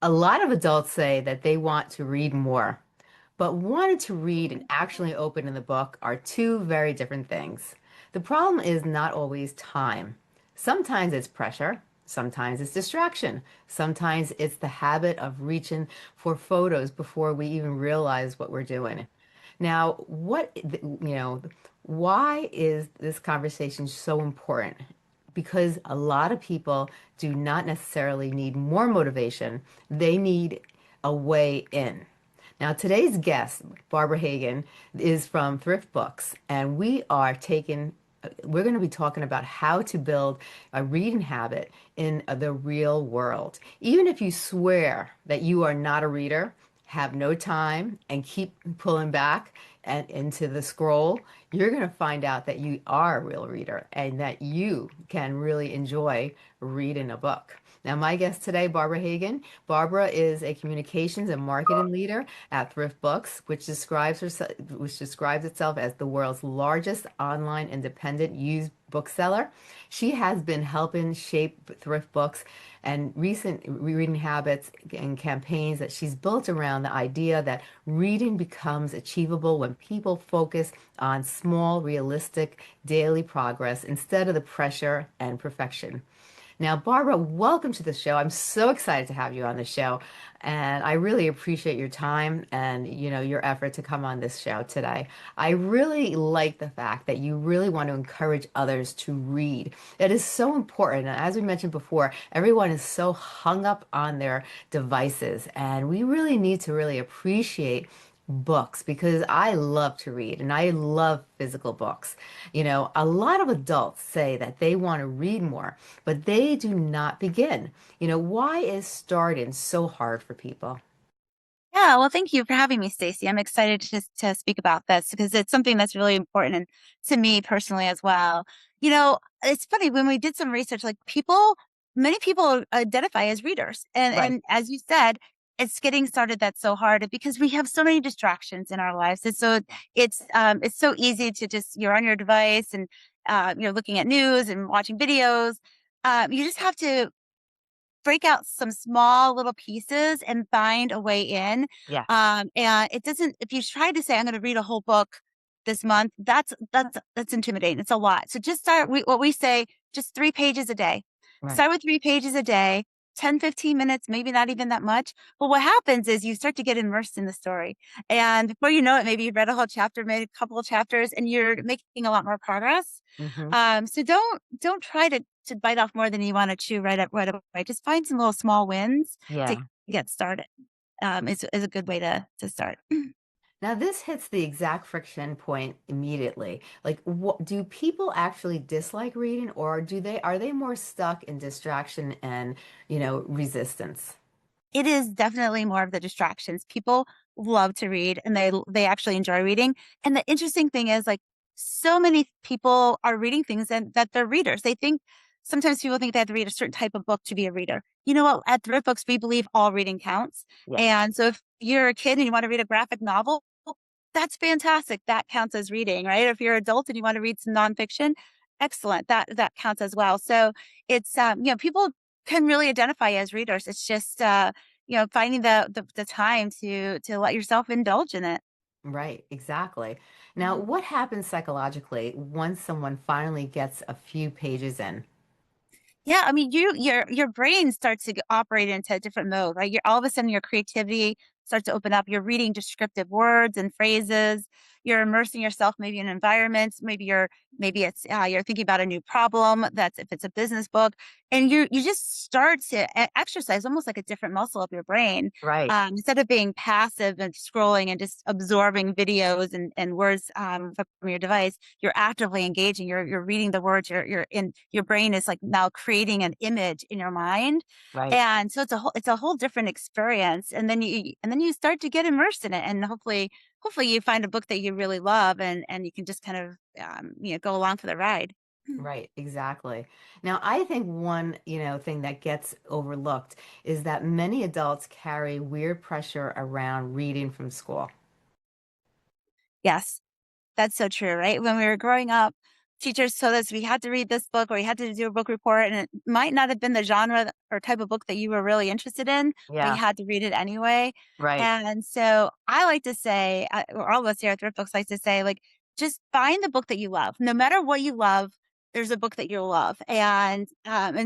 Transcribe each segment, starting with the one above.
A lot of adults say that they want to read more, but wanting to read and actually open in the book are two very different things. The problem is not always time. Sometimes it's pressure, sometimes it's distraction, sometimes it's the habit of reaching for photos before we even realize what we're doing. Now, why is this conversation so important? Because a lot of people do not necessarily need more motivation, they need a way in. Now, today's guest, Barbara Hagen, is from ThriftBooks, and we're going to be talking about how to build a reading habit in the real world. Even if you swear that you are not a reader, have no time, and keep pulling back and into the scroll, you're going to find out that you are a real reader and that you can really enjoy reading a book. Now, my guest today, Barbara Hagen. Barbara is a communications and marketing leader at ThriftBooks, which describes itself as the world's largest online independent used bookseller. She has been helping shape ThriftBooks and recent reading habits and campaigns that she's built around the idea that reading becomes achievable when people focus on small, realistic daily progress instead of the pressure and perfection. Now, Barbara, welcome to the show. I'm so excited to have you on the show, and I really appreciate your time and your effort to come on this show today. I really like the fact that you really want to encourage others to read. It is so important. And as we mentioned before, everyone is so hung up on their devices, and we really need to really appreciate books because I love to read and I love physical books. A lot of adults say that they want to read more, but they do not begin. Why is starting so hard for people? Yeah, well, thank you for having me, Stacey. I'm excited to speak about this because it's something that's really important and to me personally as well. It's funny when we did some research, like many people identify as readers, and Right. and as you said, it's getting started that's so hard because we have so many distractions in our lives, and so it's so easy to just you're on your device and you're looking at news and watching videos. You just have to break out some small little pieces and find a way in. Yes. And it doesn't, if you try to say, I'm going to read a whole book this month, that's intimidating. It's a lot. So just what we say, just 3 pages a day. Right. Start with 3 pages a day, 10, 15 minutes, maybe not even that much. But what happens is you start to get immersed in the story. And before you know it, maybe you've read a whole chapter, made a couple of chapters, and you're making a lot more progress. Hmm. So don't try to bite off more than you want to chew right away. Just find some little small wins to Yeah. get started. Is a good way to start. Now, this hits the exact friction point immediately. Like, do people actually dislike reading, or are they more stuck in distraction and, resistance? It is definitely more of the distractions. People love to read and they actually enjoy reading. And the interesting thing is like so many people are reading things and that they're readers. They think sometimes people think they have to read a certain type of book to be a reader. You know what? At Thrift Books, we believe all reading counts. Yes. And so if you're a kid and you want to read a graphic novel, that's fantastic. That counts as reading, right? If you're an adult and you want to read some nonfiction, excellent. That counts as well. So it's people can really identify as readers. It's just finding the time to let yourself indulge in it. Right, exactly. Now, what happens psychologically once someone finally gets a few pages in? Yeah, I mean, your brain starts to operate into a different mode, right? You're all of a sudden your creativity starts to open up. You're reading descriptive words and phrases. You're immersing yourself maybe in environments. Maybe it's you're thinking about a new problem. That's if it's a business book, and you just start to exercise almost like a different muscle of your brain. Right. Instead of being passive and scrolling and just absorbing videos and words from your device, you're actively engaging. You're reading the words. You're in your brain is like now creating an image in your mind, Right. and so it's a whole different experience. And then you start to get immersed in it, and hopefully you find a book that you really love, and you can just kind of go along for the ride. Right, exactly. Now, I think one, thing that gets overlooked is that many adults carry weird pressure around reading from school. Yes. That's so true, right? When we were growing up, teachers told us we had to read this book or we had to do a book report, and it might not have been the genre or type of book that you were really interested in, but you Yeah, had to read it anyway. right. And so I like to say, or all of us here at ThriftBooks like to say, like, just find the book that you love. No matter what you love, there's a book that you'll love. And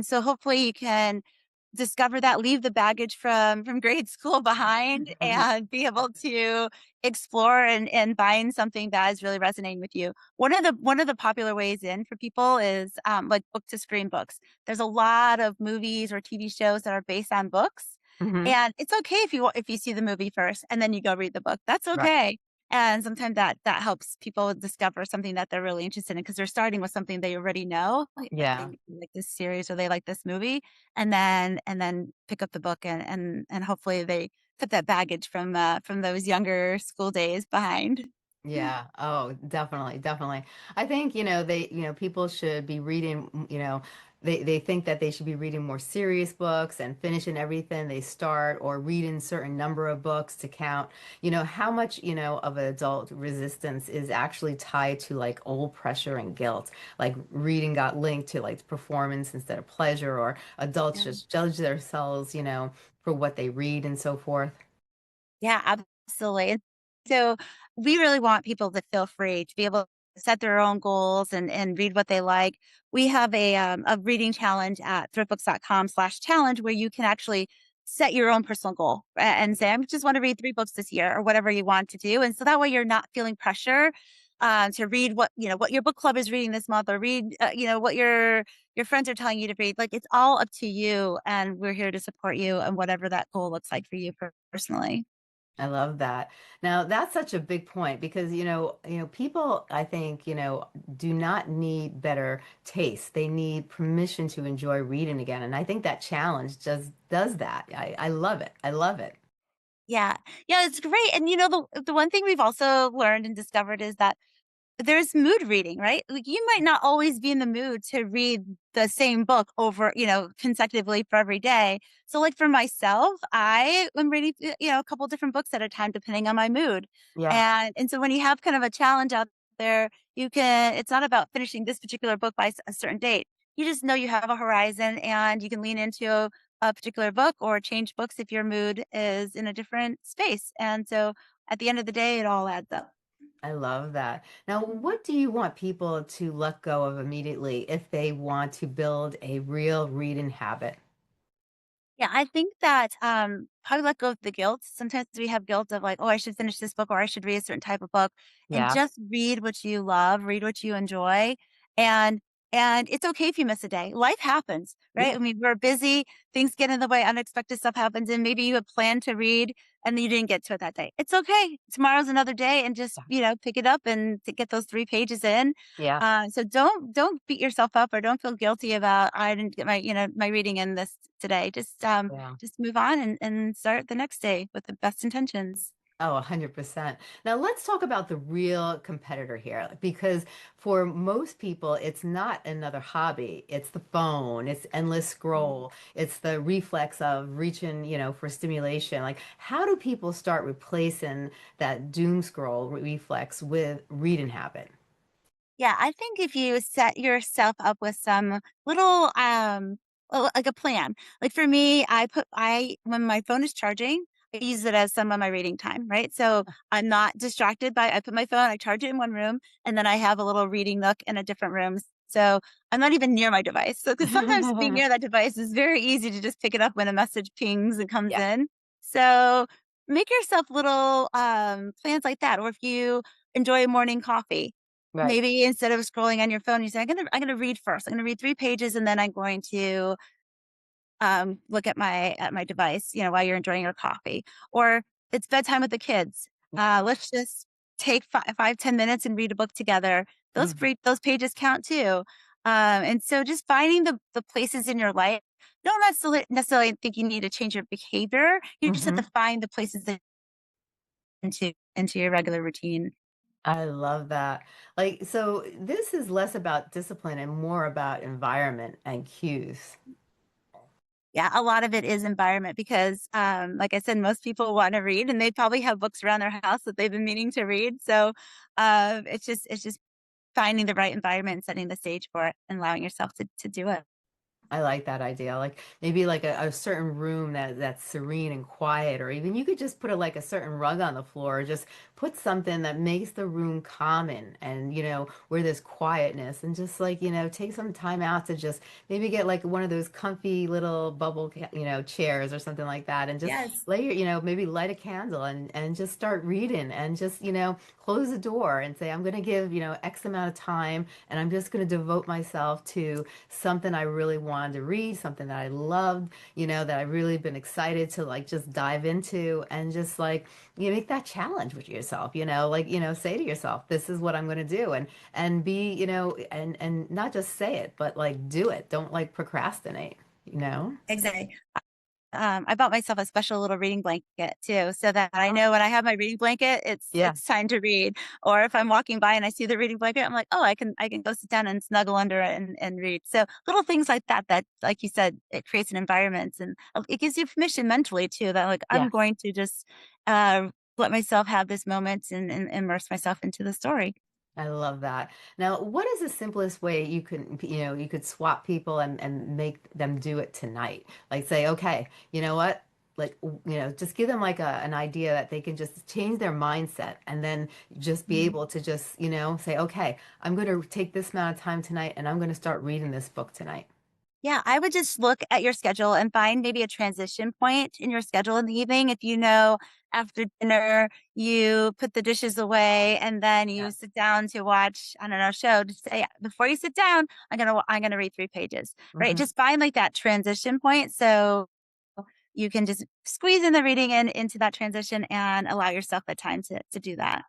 so hopefully you can discover that, leave the baggage from grade school behind and be able to explore and find something that is really resonating with you. One of the popular ways in for people is, like, book to screen books. There's a lot of movies or TV shows that are based on books, Hmm. and it's okay if you see the movie first and then you go read the book. That's Right. okay. And sometimes that helps people discover something that they're really interested in because 'cause they're starting with something they already know, like Yeah. they like this series or they like this movie, and then pick up the book and hopefully they put that baggage from those younger school days behind. Yeah. Oh, definitely, definitely. I think, people should be reading, they think that they should be reading more serious books and finishing everything they start or reading certain number of books to count, how much, of an adult resistance is actually tied to like old pressure and guilt. Like reading got linked to like performance instead of pleasure, or adults Yeah. just judge themselves, for what they read and so forth. Yeah, absolutely. And so we really want people to feel free to be able to set their own goals and read what they like. We have a reading challenge at thriftbooks.com/challenge where you can actually set your own personal goal and say, I just want to read 3 books this year or whatever you want to do. And so that way you're not feeling pressure to read what your book club is reading this month or read, what your friends are telling you to read. Like, it's all up to you. And we're here to support you and whatever that goal looks like for you personally. I love that. Now, that's such a big point because, people, I think, do not need better taste. They need permission to enjoy reading again. And I think that challenge just does that. I love it. I love it. Yeah. Yeah, it's great, and, the one thing we've also learned and discovered is that there's mood reading, right? Like, you might not always be in the mood to read the same book over, consecutively for every day. So, like, for myself, I am reading, a couple different books at a time depending on my mood. Yeah. And so when you have kind of a challenge out there, it's not about finishing this particular book by a certain date. You just know you have a horizon and you can lean into a particular book or change books if your mood is in a different space. And so at the end of the day, it all adds up. I love that. Now, what do you want people to let go of immediately if they want to build a real reading habit? Yeah, I think that, probably let go of the guilt. Sometimes we have guilt of like, "Oh, I should finish this book," or "I should read a certain type of book," and Yeah. just read what you love, read what you enjoy, and and it's okay if you miss a day. Life happens, right? Yeah. I mean, we're busy, things get in the way, unexpected stuff happens, and maybe you had planned to read and you didn't get to it that day. It's okay. Tomorrow's another day and just, pick it up and to get those 3 pages in. Yeah. So don't beat yourself up or don't feel guilty about, "I didn't get my reading in this today." Yeah. Just move on and start the next day with the best intentions. Oh, 100%. Now let's talk about the real competitor here, because for most people, it's not another hobby. It's the phone, it's endless Mm. scroll, it's the reflex of reaching, for stimulation. Like, how do people start replacing that doom scroll reflex with reading habit? Yeah, I think if you set yourself up with some little, like a plan. Like for me, I when my phone is charging, I use it as some of my reading time, right? So I'm not distracted by, I put my phone, I charge it in one room, and then I have a little reading nook in a different room. So I'm not even near my device. So because sometimes being near that device is very easy to just pick it up when a message pings and comes Yeah, in. So make yourself little plans like that. Or if you enjoy morning coffee, right. maybe instead of scrolling on your phone, you say, I'm gonna read first. I'm gonna read 3 pages and then I'm going to look at my device, while you're enjoying your coffee. Or it's bedtime with the kids. Let's just take 5, 10 minutes and read a book together. Mhm. Those pages count too. And so just finding the places in your life. Don't necessarily think you need to change your behavior. You just have to Mhm. find the places that into your regular routine. I love that. Like, so this is less about discipline and more about environment and cues. Yeah, a lot of it is environment because, like I said, most people wanna read, and they probably have books around their house that they've been meaning to read, so, it's just finding the right environment and setting the stage for it and allowing yourself to do it. I like that idea. Like maybe like a certain room that's serene and quiet, or even you could just put like a certain rug on the floor, or just put something that makes the room calm and where there's quietness, and just like take some time out to just maybe get like one of those comfy little bubble chairs or something like that, and just Yes. lay maybe light a candle and just start reading, and just close the door and say, I'm going to give X amount of time, and I'm just going to devote myself to something I really wanted to read, something that I loved, that I really been excited to like just dive into, and just like make that challenge with yourself, like say to yourself, this is what I'm going to do, and be, and not just say it, but like do it. Don't like procrastinate, you know? Exactly. I bought myself a special little reading blanket too, so that I know when I have my reading blanket, Yeah. it's time to read. Or if I'm walking by and I see the reading blanket, I'm like, oh, I can go sit down and snuggle under it and read. So little things like that, that like you said, it creates an environment and it gives you permission mentally too that like I'm Yes. going to just uh, let myself have this moment and immerse myself into the story. I love that. Now, what is the simplest way you could swap people and make them do it tonight? Like say, okay, you know what? Like, just give them like an idea that they can just change their mindset, and then just be able to just, say, okay, I'm going to take this amount of time tonight and I'm going to start reading this book tonight. Yeah, I would just look at your schedule and find maybe a transition point in your schedule in the evening. If you know after dinner you put the dishes away and then Yeah. you sit down to watch, I don't know, a show, just say, before you sit down, I'm gonna read 3 pages. Right. Hmm. Just find like that transition point so you can just squeeze in the reading into that transition and allow yourself the time to do that.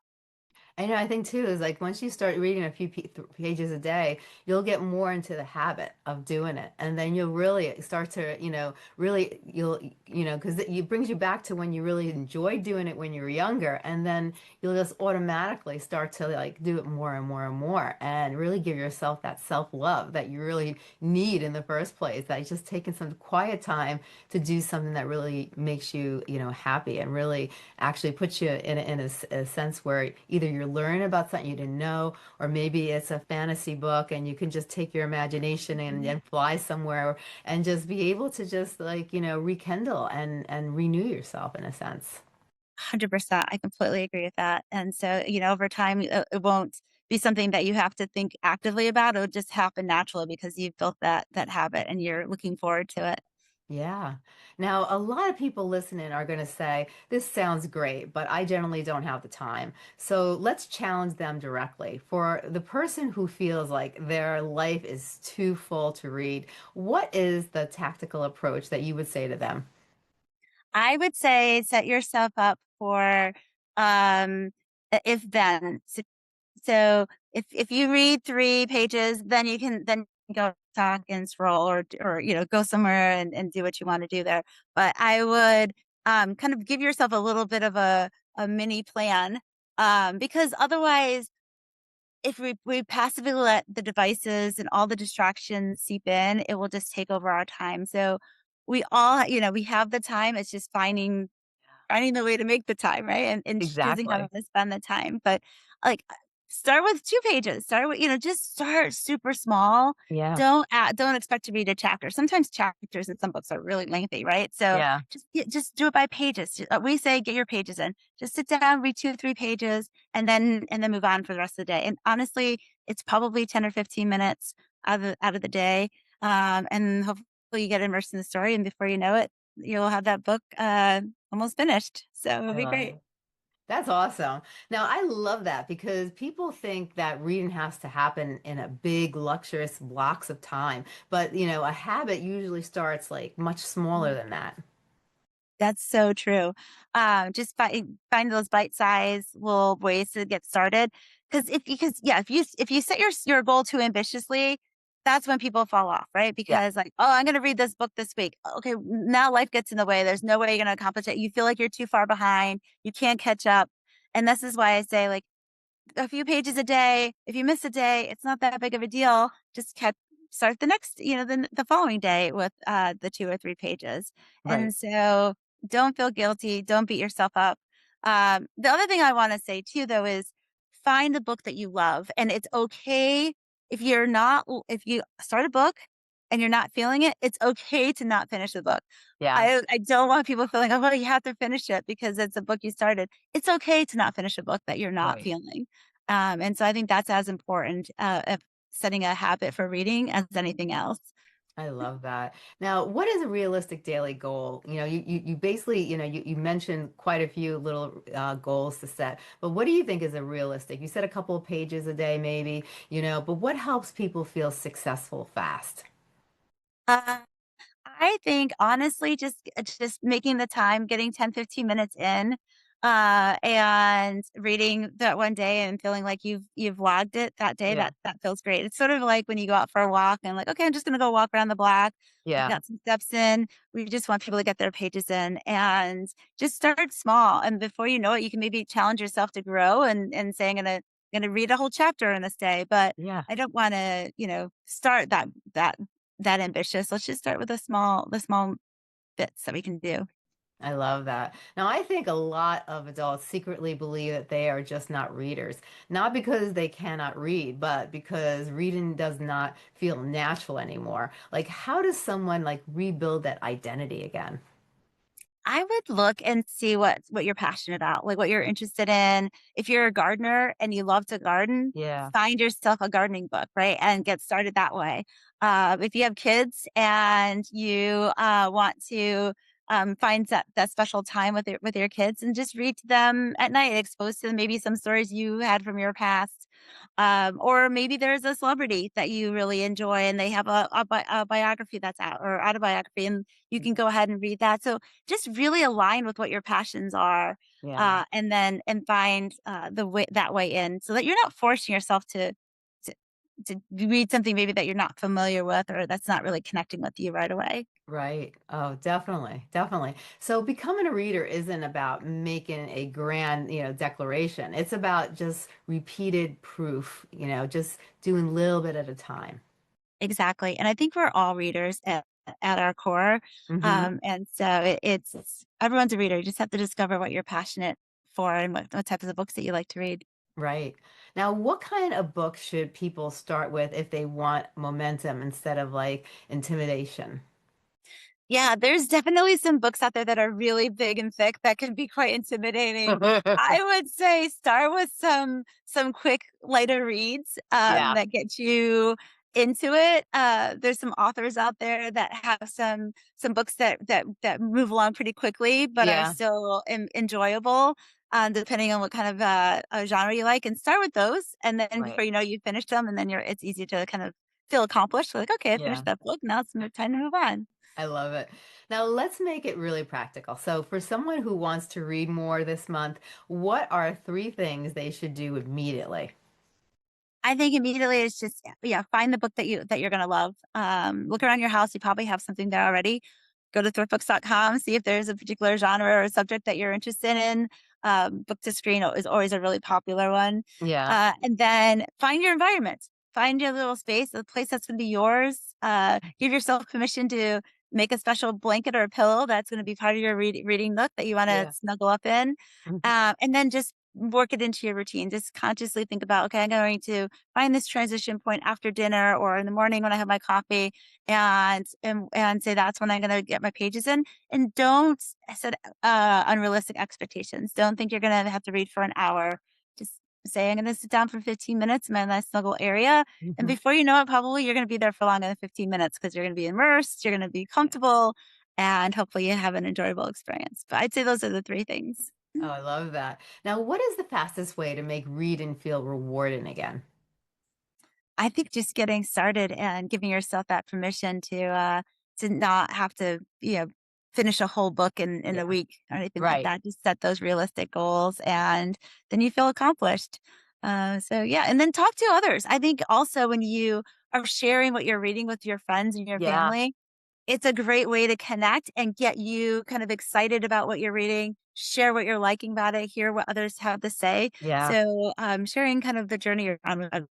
I think too is like once you start reading a few pages a day, you'll get more into the habit of doing it, and then you'll really start to, really because it brings you back to when you really enjoyed doing it when you were younger, and then you'll just automatically start to like do it more and more and more, and really give yourself that self-love that you really need in the first place. That just taking some quiet time to do something that really makes you, happy, and really actually puts you in a sense where either you're learning about something you didn't know, or maybe it's a fantasy book and you can just take your imagination and fly somewhere and just be able to just like, rekindle and renew yourself in a sense. 100%. I completely agree with that. And so, over time, it won't be something that you have to think actively about. It'll just happen naturally because you've built that habit and you're looking forward to it. Yeah. Now, a lot of people listening are going to say, this sounds great, but I generally don't have the time. So let's challenge them directly. For the person who feels like their life is too full to read, what is the tactical approach that you would say to them? I would say set yourself up for if then. So if you read 3 pages, then you can then go talk and scroll or go somewhere and do what you want to do there. But I would kind of give yourself a little bit of a mini plan because otherwise if we passively let the devices and all the distractions seep in, it will just take over our time. So we all, we have the time. It's just finding the way to make the time, right? And choosing how Exactly. to spend the time. But like start with 2 pages. Start with, just start super small. Yeah. Don't expect to read a chapter. Sometimes chapters in some books are really lengthy, right? So Yeah. just do it by pages. We say get your pages in. Just sit down, read 2 or 3 pages, and then move on for the rest of the day. And honestly, it's probably 10 or 15 minutes out of the day. And hopefully you get immersed in the story, and before you know it, you'll have that book almost finished. So it'll I be love great. it. That's awesome. Now, I love that because people think that reading has to happen in a big, luxurious blocks of time. But, a habit usually starts like much smaller than that. That's so true. Just find those bite-sized little ways to get started. Because yeah, if you set your goal too ambitiously, that's when people fall off, right? Yeah, Because like, oh, I'm gonna read this book this week. Okay, now life gets in the way. There's no way you're gonna accomplish it. You feel like you're too far behind. You can't catch up. And this is why I say like a few pages a day. If you miss a day, it's not that big of a deal. Just start the next, the following day with the 2 or 3 pages. right. And so don't feel guilty. Don't beat yourself up. The other thing I want to say too, though, is find the book that you love, and it's okay if you're not if you start a book and you're not feeling it, it's okay to not finish the book. Yeah, I don't want people feeling, "Oh, well, you have to finish it because it's a book you started." It's okay to not finish a book that you're not right. feeling. And so I think that's as important, of setting a habit for reading as anything else. I love that. Now, what is a realistic daily goal? You basically, you mentioned quite a few little goals to set, but what do you think is a realistic? You said a couple of pages a day, maybe, but what helps people feel successful fast? Uh I think honestly, just making the time, getting 10, 15 minutes in, and reading that one day and feeling like you've logged it that day, Yeah. that feels great. It's sort of like when you go out for a walk and like, okay, I'm just gonna go walk around the block. I've Yeah. got some steps in. We just want people to get their pages in and just start small. And before you know it, you can maybe challenge yourself to grow and say, I'm gonna read a whole chapter in this day, but Yeah. I don't want to, start that ambitious. Let's just start with the small bits that we can do. I love that. Now, I think a lot of adults secretly believe that they are just not readers, not because they cannot read, but because reading does not feel natural anymore. Like, how does someone like rebuild that identity again? I would look and see what you're passionate about, like what you're interested in. If you're a gardener and you love to garden, Yeah. find yourself a gardening book, right? And get started that way. If you have kids and you want to find that special time with your kids and just read to them at night, expose to them maybe some stories you had from your past. Or maybe there's a celebrity that you really enjoy and they have a biography that's out or autobiography and you can go ahead and read that. So just really align with what your passions are, Yeah. and find, the way that way in so that you're not forcing yourself to to read something maybe that you're not familiar with or that's not really connecting with you right away. Right. Oh, definitely. Definitely. So becoming a reader isn't about making a grand, declaration. It's about just repeated proof, just doing a little bit at a time. Exactly, and I think we're all readers at our core, Hmm. and so it's everyone's a reader. You just have to discover what you're passionate for and what types of books that you like to read. Right. Now, what kind of books should people start with if they want momentum instead of like intimidation? Yeah, there's definitely some books out there that are really big and thick that can be quite intimidating. I would say start with some quick, lighter reads, Yeah. that get you into it. There's some authors out there that have some books that move along pretty quickly, but are Yeah. still enjoyable, depending on what kind of genre you like. And start with those, and then Right. before you know, you finish them, and then it's easy to kind of feel accomplished. Like, okay, I Yeah. finished that book. Now it's time to move on. I love it. Now, let's make it really practical. So, for someone who wants to read more this month, what are three things they should do immediately? I think immediately it's just yeah, find the book that you're gonna love. Look around your house, you probably have something there already. Go to thriftbooks.com, see if there's a particular genre or subject that you're interested in. Book to screen is always a really popular one. Yeah. And then find your environment. Find your little space, a place that's gonna be yours. Give yourself permission to make a special blanket or a pillow that's gonna be part of your reading nook that you wanna Yeah. snuggle up in. Mhm. And then just work it into your routine. Just consciously think about, okay, I'm going to find this transition point after dinner or in the morning when I have my coffee and say that's when I'm gonna get my pages in. And don't set unrealistic expectations. Don't think you're gonna have to read for an hour. Just say I'm gonna sit down for 15 minutes in my nice snuggle area. And Mhm. before you know it, probably you're gonna be there for longer than 15 minutes because you're gonna be immersed, you're gonna be Yeah. comfortable, and hopefully you have an enjoyable experience. But I'd say those are the three things. Oh, I love that. Now, what is the fastest way to make reading feel rewarding again? I think just getting started and giving yourself that permission to not have to, finish a whole book in a Yeah. week or anything like Right. that. Just set those realistic goals and then you feel accomplished. So yeah, and then talk to others. I think also when you are sharing what you're reading with your friends and your Yeah. family, it's a great way to connect and get you kind of excited about what you're reading, share what you're liking about it, hear what others have to say. Yeah. So sharing kind of the journey you're on with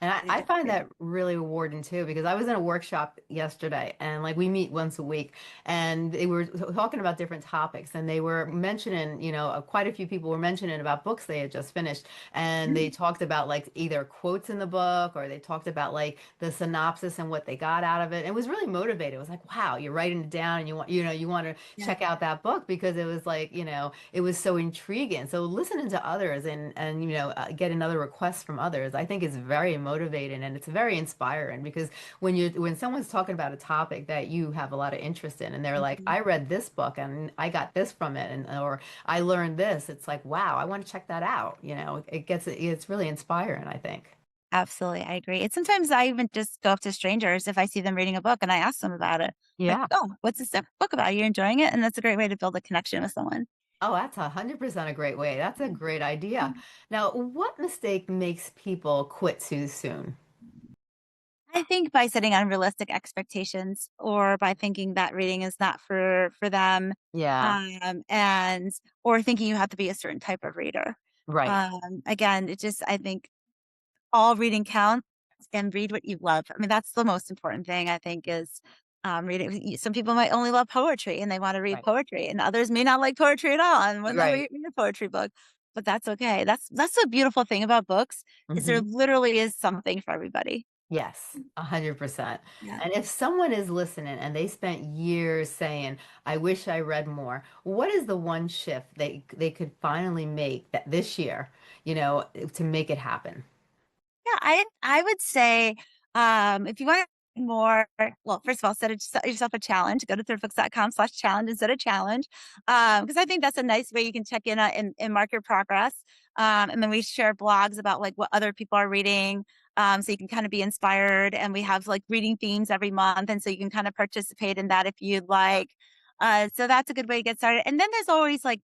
And I think I that's find great. that really rewarding too, because I was in a workshop yesterday and like we meet once a week and they were talking about different topics and they were mentioning, quite a few people were mentioning about books they had just finished and they Mhm. talked about like either quotes in the book or they talked about like the synopsis and what they got out of it. It was really motivating. It was like, wow, you're writing it down and you want to Yeah, check out that book because it was like, it was so intriguing. So listening to others and getting other requests from others, I think is very motivating and it's very inspiring because when someone's talking about a topic that you have a lot of interest in and they're like, mhm. I read this book and I got this from it and or I learned this, it's like, wow, I want to check that out. It's really inspiring, I think. Absolutely, I agree. And sometimes I even just go up to strangers if I see them reading a book and I ask them about it. Like, Yeah. "Oh, what's this book about? Are you enjoying it?" And that's a great way to build a connection with someone. Oh, that's 100% a great way. That's a great idea. Mhm. Now, what mistake makes people quit too soon? I think by setting unrealistic expectations or by thinking that reading is not for them, Yeah, and or thinking you have to be a certain type of reader. right, Again, it just I think all reading counts and read what you love. I mean, that's the most important thing I think is reading. Some people might only love poetry and they want to read right, poetry, and others may not like poetry at all and would never right. read a poetry book. But that's okay. That's the beautiful thing about books is there Hmm. literally is something for everybody. Yes, 100%. Yeah. And if someone is listening and they spent years saying, I wish I read more, what is the one shift they could finally make that this year, to make it happen? Yeah, I would say, if you want more well, first of all, set yourself a challenge. Go to thrifbooks.com/challenge and set a challenge. Because I think that's a nice way you can check in and mark your progress. And then we share blogs about like what other people are reading. So you can kind of be inspired. And we have like reading themes every month. And so you can kind of participate in that if you'd like. So that's a good way to get started. And then there's always like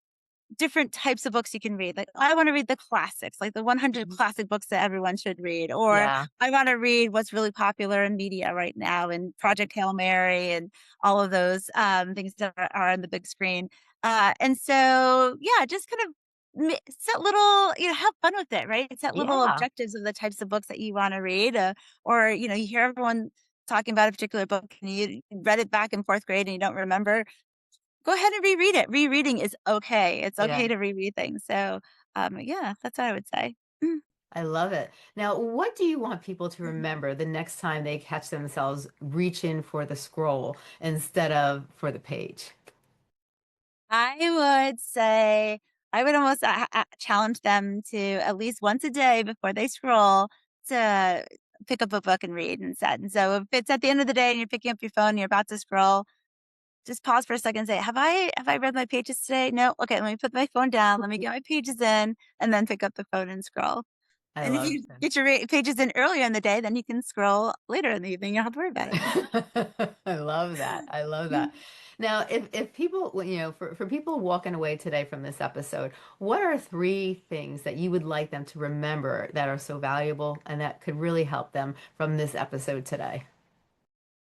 different types of books you can read. Like, I wanna read the classics, like the 100 Mhm. classic books that everyone should read, or Yeah, I wanna read what's really popular in media right now and Project Hail Mary and all of those, things that are on the big screen. And so, yeah, just kind of set little have fun with it, right? Set little yeah, objectives of the types of books that you wanna read, or, you hear everyone talking about a particular book and you read it back in 4th grade and you don't remember. Go ahead and reread it. Rereading is okay. It's yeah. okay to reread things. So, yeah, that's what I would say. Mm, I love it. Now, what do you want people to mhm. remember the next time they catch themselves reaching for the scroll instead of for the page? I would say I would almost challenge them to at least once a day before they scroll to pick up a book and read instead. And so if it's at the end of the day and you're picking up your phone and you're about to scroll, just pause for a second and say, have I read my pages today? No. Okay, let me put my phone down. Let me get my pages in and then pick up the phone and scroll. I And if love you it. get your pages in earlier in the day, then you can scroll later in the evening. You don't have to worry about it. I love that. I love Mm. that. Now, if people, for people walking away today from this episode, what are three things that you would like them to remember that are so valuable and that could really help them from this episode today?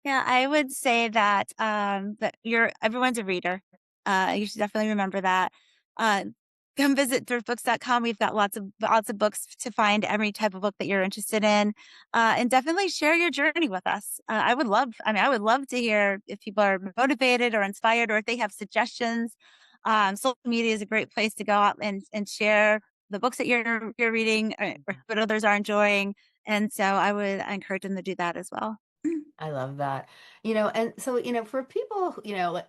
Yeah, I would say that everyone's a reader. You should definitely remember that. Uh, Come visit thrifbooks.com. We've got lots of books to find every type of book that you're interested in, and definitely share your journey with us. I would love to hear if people are motivated or inspired, or if they have suggestions. Social media is a great place to go out and share the books that you're reading, or what others are enjoying. And so I would encourage them to do that as well. I love that. And so, for people, like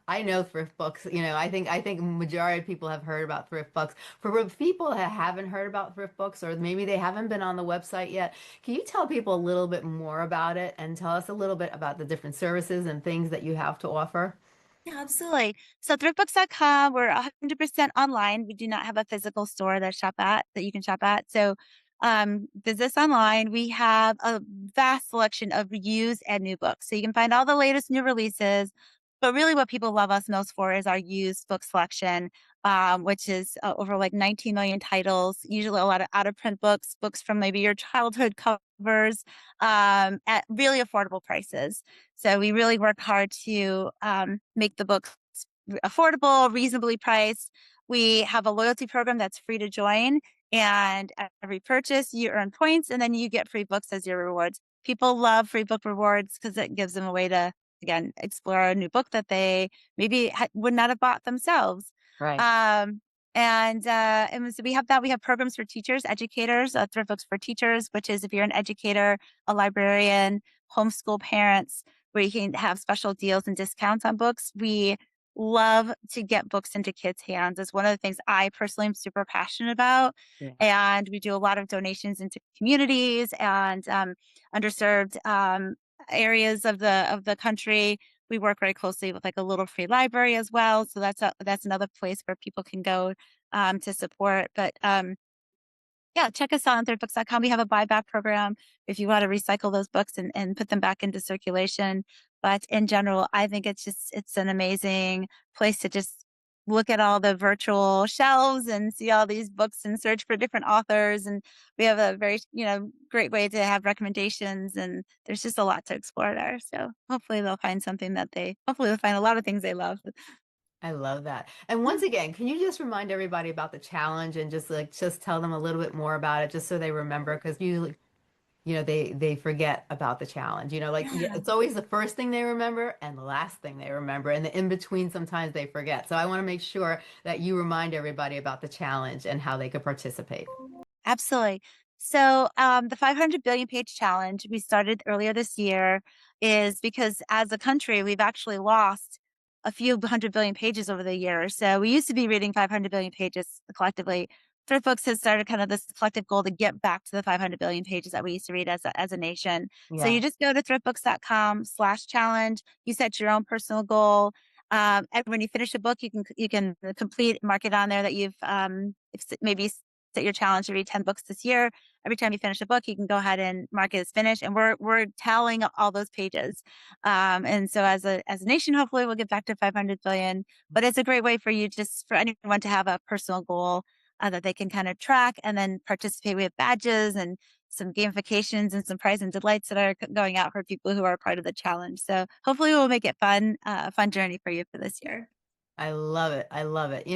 I know thrift books, I think majority of people have heard about thrift books. For people that haven't heard about thrift books or maybe they haven't been on the website yet, can you tell people a little bit more about it and tell us a little bit about the different services and things that you have to offer? Yeah, absolutely. So thriftbooks.com, we're 100% online. We do not have a physical store that you can shop at. So visit us online. We have a vast selection of used and new books. So you can find all the latest new releases. But really what people love us most for is our used book selection, which is over like 19 million titles, usually a lot of out of print books, books from maybe your childhood covers, at really affordable prices. So we really work hard to make the books affordable, reasonably priced. We have a loyalty program that's free to join. And at every purchase, you earn points, and then you get free books as your rewards. People love free book rewards because it gives them a way to, again, explore a new book that they maybe would not have bought themselves. Right. Um, and so we have that. We have programs for teachers, educators, thrift books for teachers, which is if you're an educator, a librarian, homeschool parents, where you can have special deals and discounts on books. We love to get books into kids' hands. It's one of the things I personally am super passionate about. Yeah. And we do a lot of donations into communities and underserved areas of the country. We work very closely with like a little free library as well. So that's another place where people can go to support. But yeah, check us out on thriftbooks.com. We have a buyback program if you want to recycle those books and put them back into circulation. But in general, I think it's an amazing place to just look at all the virtual shelves and see all these books and search for different authors. And we have a very, great way to have recommendations, and there's just a lot to explore there. So hopefully they'll find something that hopefully they'll find a lot of things they love. I love that. And once again, can you just remind everybody about the challenge and just tell them a little bit more about it just so they remember? Because usually, they forget about the challenge. Yeah. It's always the first thing they remember and the last thing they remember, and the in between sometimes they forget. So I want to make sure that you remind everybody about the challenge and how they could participate. Absolutely. So, the 500 billion page challenge we started earlier this year is because as a country, we've actually lost a few hundred billion pages over the years. So, we used to be reading 500 billion pages collectively. Thrift Books has started kind of this collective goal to get back to the 500 billion pages that we used to read as a nation. So, Yeah. you just go to thriftbooks.com/challenge. You set your own personal goal. And when you finish a book, you can complete, mark it on there that you've if maybe set your challenge to read 10 books this year. Every time you finish a book, you can go ahead and mark it as finished. And we're tallying all those pages. And so as a nation, hopefully we'll get back to 500 billion. But it's a great way for you, just for anyone to have a personal goal that they can kind of track and then participate with badges and some gamifications and some prize and delights that are going out for people who are part of the challenge. So hopefully we'll make it fun, a fun journey for you for this year. I love it. I love it.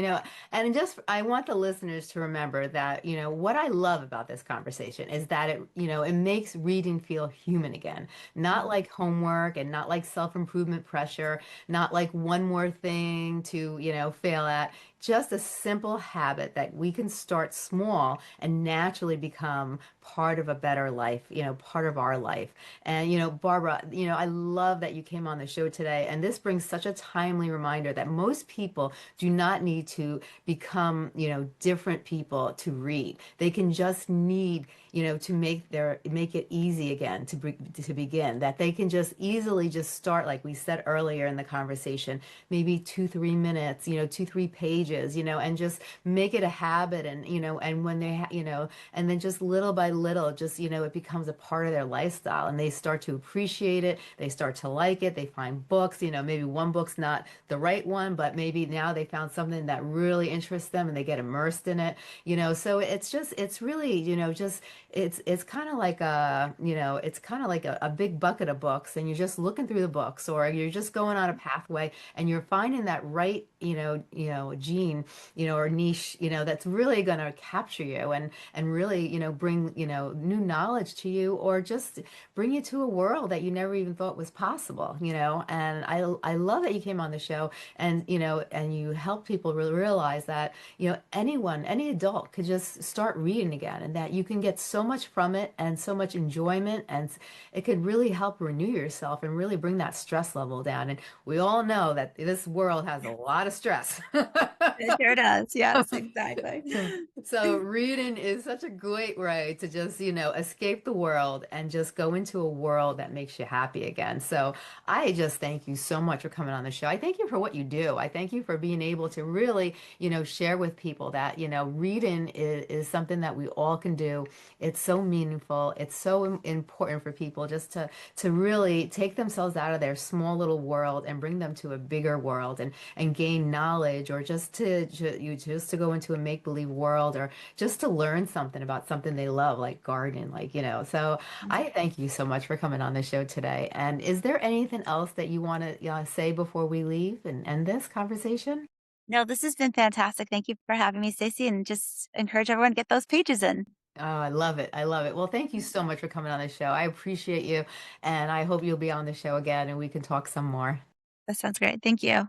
And just I want the listeners to remember that, what I love about this conversation is that it makes reading feel human again. Not like homework and not like self-improvement pressure, not like one more thing to, fail at. Just a simple habit that we can start small and naturally become part of a better life, part of our life. And, Barbara, I love that you came on the show today. And this brings such a timely reminder that most people do not need to become, different people to read. They can just need, to make it easy again to begin. That they can just easily just start, like we said earlier in the conversation, maybe 2, 3 minutes, 2, 3 pages, and just make it a habit. And, and when and then just little by little, just, it becomes a part of their lifestyle and they start to appreciate it. They start to like it. They find books, maybe one book's not the right one, but maybe now they found something that really interests them and they get immersed in it, so it's really, just, it's kind of like a big bucket of books and you're just looking through the books or you're just going on a pathway and you're finding that right, gene, or niche, that's really going to capture you and really, bring, new knowledge to you or just bring you to a world that you never even thought was possible, and I love that you came on the show and, and you help people really realize that, any adult could just start reading again and that you can get so much from it and so much enjoyment and it could really help renew yourself and really bring that stress level down. And we all know that this world has a lot of stress. It sure does. Yes, exactly. So reading is such a great way to just, escape the world and just go into a world that makes you happy again. So I just thank you so much for coming on the show. I thank you for what you do. I thank you for being able to really, share with people that, reading is something that we all can do. It's so meaningful. It's so important for people just to really take themselves out of their small little world and bring them to a bigger world and gain knowledge or just to go into a make-believe world or just to learn something about something they love, like gardening, So I thank you so much for coming on the show today. And is there anything else that you want to say before we leave and end this conversation? No, this has been fantastic. Thank you for having me, Stacey, and just encourage everyone to get those pages in. Oh, I love it. I love it. Well, thank you so much for coming on the show. I appreciate you, and I hope you'll be on the show again and we can talk some more. That sounds great. Thank you.